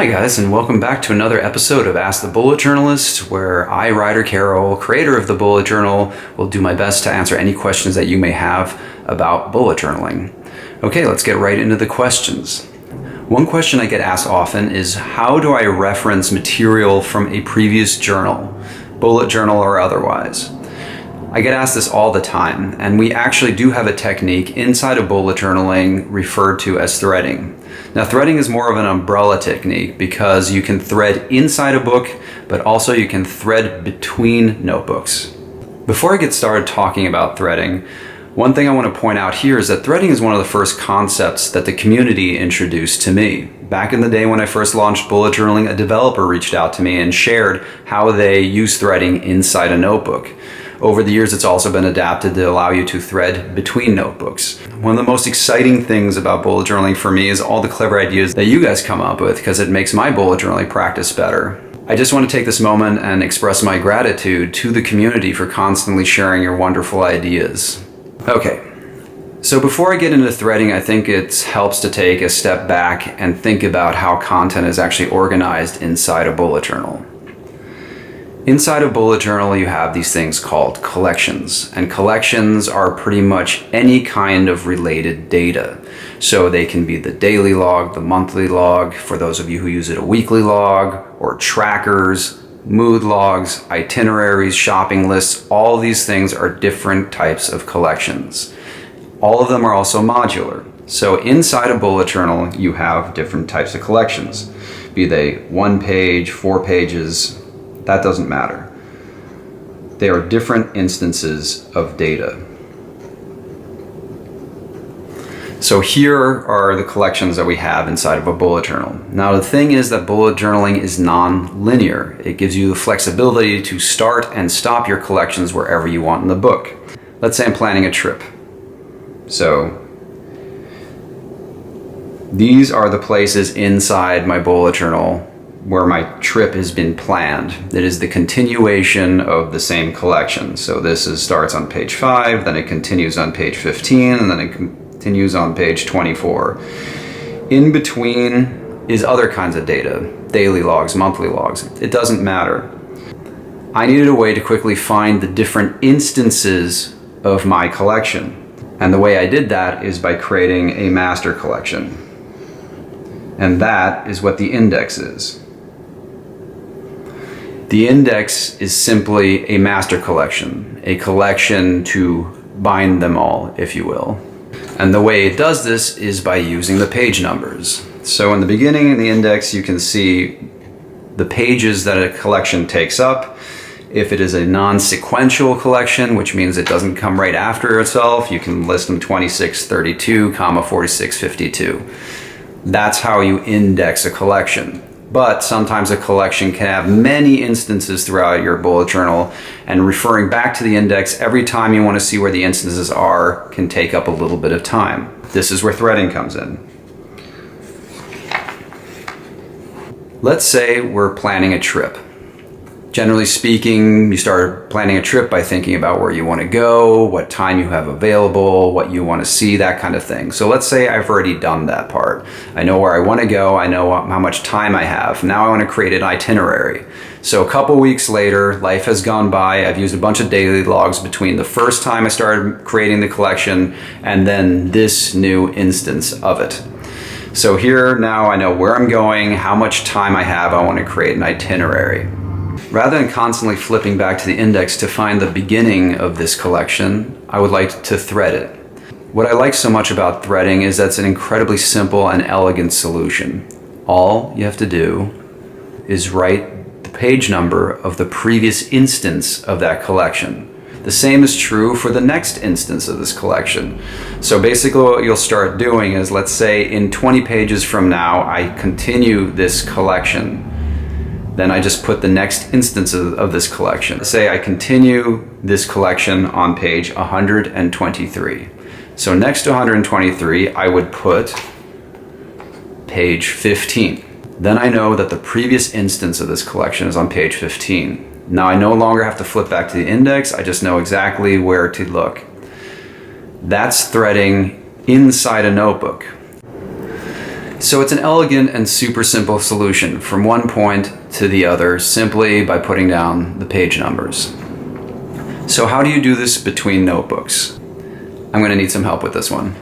Hi guys, and welcome back to another episode of Ask the Bullet Journalist, where I, Ryder Carroll, creator of the Bullet Journal, will do my best to answer any questions that you may have about bullet journaling. Okay, let's get right into the questions. One question I get asked often is, how do I reference material from a previous journal, bullet journal or otherwise? I get asked this all the time, and we actually do have a technique inside of bullet journaling referred to as threading. Now, threading is more of an umbrella technique because you can thread inside a book, but also you can thread between notebooks. Before I get started talking about threading, one thing I want to point out here is that threading is one of the first concepts that the community introduced to me. Back in the day when I first launched bullet journaling, a developer reached out to me and shared how they use threading inside a notebook. Over the years, it's also been adapted to allow you to thread between notebooks. One of the most exciting things about bullet journaling for me is all the clever ideas that you guys come up with, because it makes my bullet journaling practice better. I just want to take this moment and express my gratitude to the community for constantly sharing your wonderful ideas. Okay, so before I get into threading, I think it helps to take a step back and think about how content is actually organized inside a bullet journal. Inside a bullet journal, you have these things called collections, and collections are pretty much any kind of related data. So they can be the daily log, the monthly log, for those of you who use it, a weekly log, or trackers, mood logs, itineraries, shopping lists. All these things are different types of collections. All of them are also modular. So inside a bullet journal, you have different types of collections, be they 1 page, 4 pages. That doesn't matter. They are different instances of data. So here are the collections that we have inside of a bullet journal. Now the thing is that bullet journaling is non-linear. It gives you the flexibility to start and stop your collections wherever you want in the book. Let's say I'm planning a trip. So these are the places inside my bullet journal where my trip has been planned. It is the continuation of the same collection. So this starts on page 5, then it continues on page 15, and then it continues on page 24. In between is other kinds of data, daily logs, monthly logs. It doesn't matter. I needed a way to quickly find the different instances of my collection. And the way I did that is by creating a master collection. And that is what the index is. The index is simply a master collection, a collection to bind them all, if you will. And the way it does this is by using the page numbers. So in the beginning in the index, you can see the pages that a collection takes up. If it is a non-sequential collection, which means it doesn't come right after itself, you can list them 2632, 4652. That's how you index a collection. But sometimes a collection can have many instances throughout your bullet journal, and referring back to the index every time you want to see where the instances are can take up a little bit of time. This is where threading comes in. Let's say we're planning a trip. Generally speaking, you start planning a trip by thinking about where you want to go, what time you have available, what you want to see, that kind of thing. So let's say I've already done that part. I know where I want to go. I know how much time I have. Now I want to create an itinerary. So a couple weeks later, life has gone by. I've used a bunch of daily logs between the first time I started creating the collection and then this new instance of it. So here now I know where I'm going, how much time I have. I want to create an itinerary. Rather than constantly flipping back to the index to find the beginning of this collection, I would like to thread it. What I like so much about threading is that it's an incredibly simple and elegant solution. All you have to do is write the page number of the previous instance of that collection. The same is true for the next instance of this collection. So basically what you'll start doing is, let's say in 20 pages from now, I continue this collection. Then I just put the next instance of this collection. Say I continue this collection on page 123. So next to 123, I would put page 15. Then I know that the previous instance of this collection is on page 15. Now I no longer have to flip back to the index. I just know exactly where to look. That's threading inside a notebook. So it's an elegant and super simple solution from one point to the other simply by putting down the page numbers. So how do you do this between notebooks? I'm going to need some help with this one.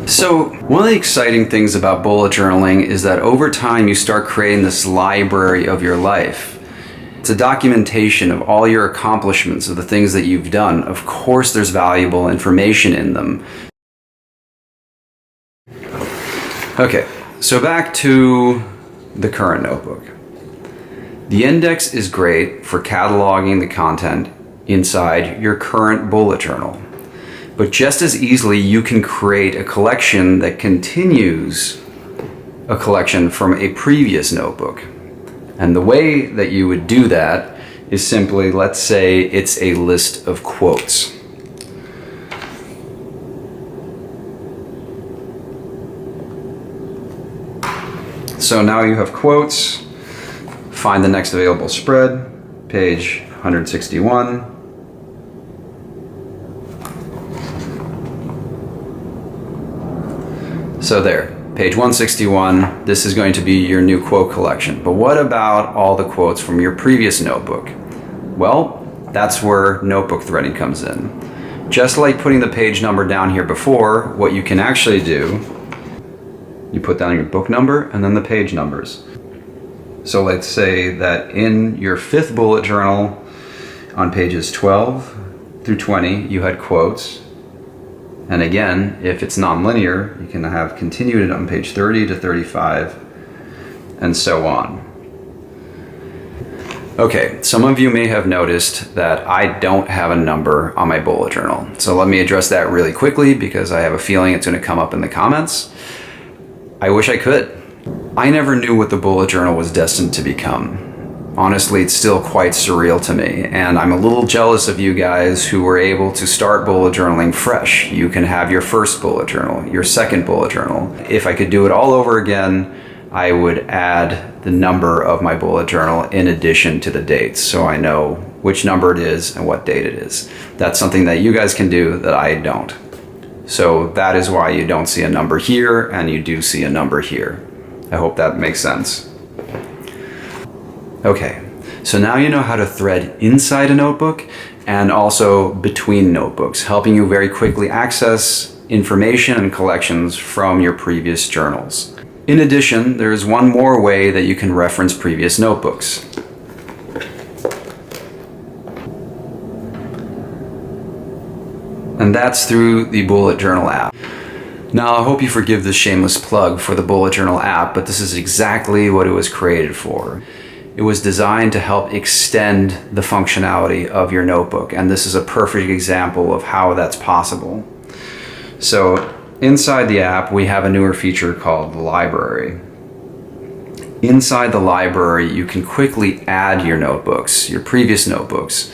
So one of the exciting things about bullet journaling is that over time you start creating this library of your life. It's a documentation of all your accomplishments, of the things that you've done. Of course there's valuable information in them. Okay, so back to the current notebook. The index is great for cataloging the content inside your current bullet journal. But just as easily, you can create a collection that continues a collection from a previous notebook. And the way that you would do that is simply, let's say it's a list of quotes. So now you have quotes. Find the next available spread, page 161. So there, page 161, this is going to be your new quote collection. But what about all the quotes from your previous notebook? Well, that's where notebook threading comes in. Just like putting the page number down here before, what you can actually do, you put down your book number and then the page numbers. So let's say that in your 5th bullet journal on pages 12 through 20, you had quotes. And again, if it's nonlinear, you can have continued on page 30 to 35, and so on. Okay, some of you may have noticed that I don't have a number on my bullet journal. So let me address that really quickly because I have a feeling it's going to come up in the comments. I wish I could. I never knew what the bullet journal was destined to become. Honestly, it's still quite surreal to me, and I'm a little jealous of you guys who were able to start bullet journaling fresh. You can have your first bullet journal, your second bullet journal. If I could do it all over again, I would add the number of my bullet journal in addition to the dates, so I know which number it is and what date it is. That's something that you guys can do that I don't. So that is why you don't see a number here and you do see a number here. I hope that makes sense. Okay, so now you know how to thread inside a notebook and also between notebooks, helping you very quickly access information and collections from your previous journals. In addition, there is one more way that you can reference previous notebooks. And that's through the Bullet Journal app. Now, I hope you forgive this shameless plug for the Bullet Journal app, but this is exactly what it was created for. It was designed to help extend the functionality of your notebook, and this is a perfect example of how that's possible. So inside the app, we have a newer feature called the library. Inside the library, you can quickly add your notebooks, your previous notebooks.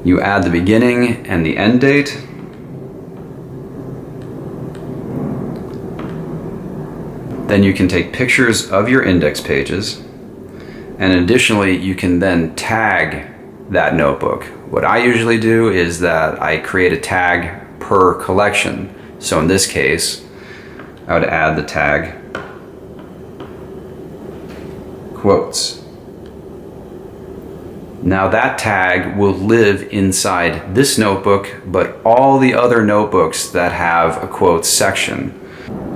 You add the beginning and the end date. Then you can take pictures of your index pages. And additionally, you can then tag that notebook. What I usually do is that I create a tag per collection. So in this case, I would add the tag quotes. Now that tag will live inside this notebook, but all the other notebooks that have a quotes section.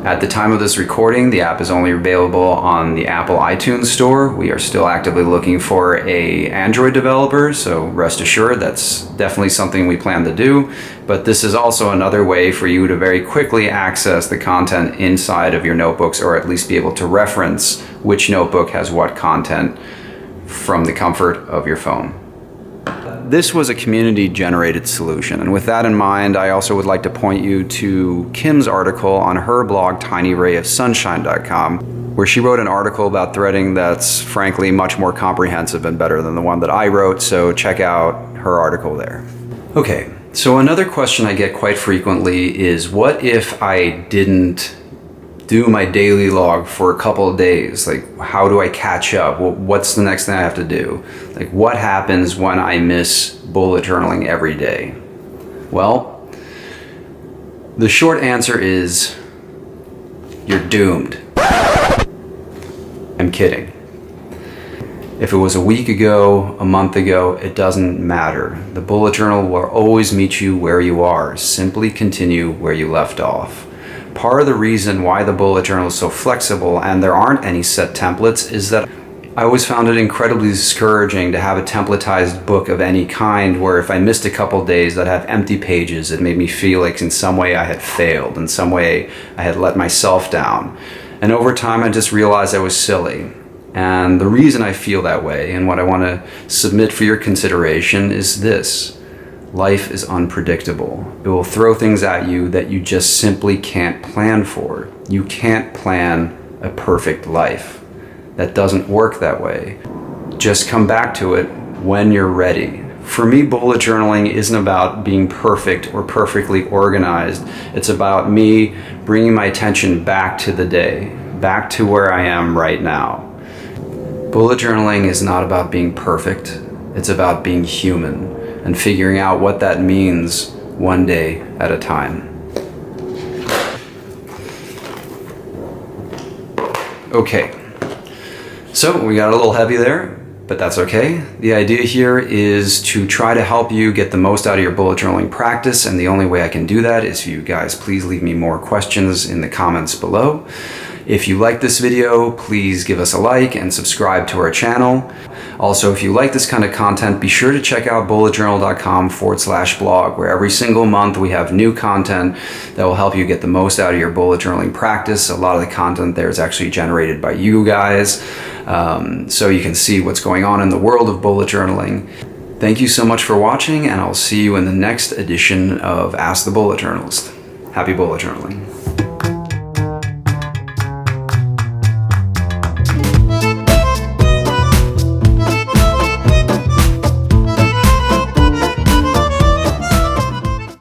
At the time of this recording, the app is only available on the Apple iTunes Store. We are still actively looking for an Android developer, so rest assured that's definitely something we plan to do. But this is also another way for you to very quickly access the content inside of your notebooks, or at least be able to reference which notebook has what content from the comfort of your phone. This was a community-generated solution, and with that in mind, I also would like to point you to Kim's article on her blog, tinyrayofsunshine.com, where she wrote an article about threading that's frankly much more comprehensive and better than the one that I wrote, so check out her article there. Okay, so another question I get quite frequently is, what if I didn't do my daily log for a couple of days? Like, how do I catch up? What's the next thing I have to do? Like, what happens when I miss bullet journaling every day? Well, The short answer is you're doomed. I'm kidding. If it was a week ago, a month ago, it doesn't matter. The bullet journal will always meet you where you are. Simply continue where you left off. Part of the reason why the bullet journal is so flexible and there aren't any set templates is that I always found it incredibly discouraging to have a templatized book of any kind where if I missed a couple days that have empty pages, it made me feel like in some way I had failed, in some way I had let myself down. And over time I just realized I was silly. And the reason I feel that way and what I want to submit for your consideration is this. Life is unpredictable. It will throw things at you that you just simply can't plan for. You can't plan a perfect life. That doesn't work that way. Just come back to it when you're ready. For me, bullet journaling isn't about being perfect or perfectly organized. It's about me bringing my attention back to the day, back to where I am right now. Bullet journaling is not about being perfect. It's about being human and figuring out what that means one day at a time. Okay, so we got a little heavy there, but that's okay. The idea here is to try to help you get the most out of your bullet journaling practice, and the only way I can do that is for you guys please leave me more questions in the comments below. If you like this video, please give us a like and subscribe to our channel. Also, if you like this kind of content, be sure to check out bulletjournal.com/blog, where every single month we have new content that will help you get the most out of your bullet journaling practice. A lot of the content there is actually generated by you guys, so you can see what's going on in the world of bullet journaling. Thank you so much for watching, and I'll see you in the next edition of Ask the Bullet Journalist. Happy bullet journaling.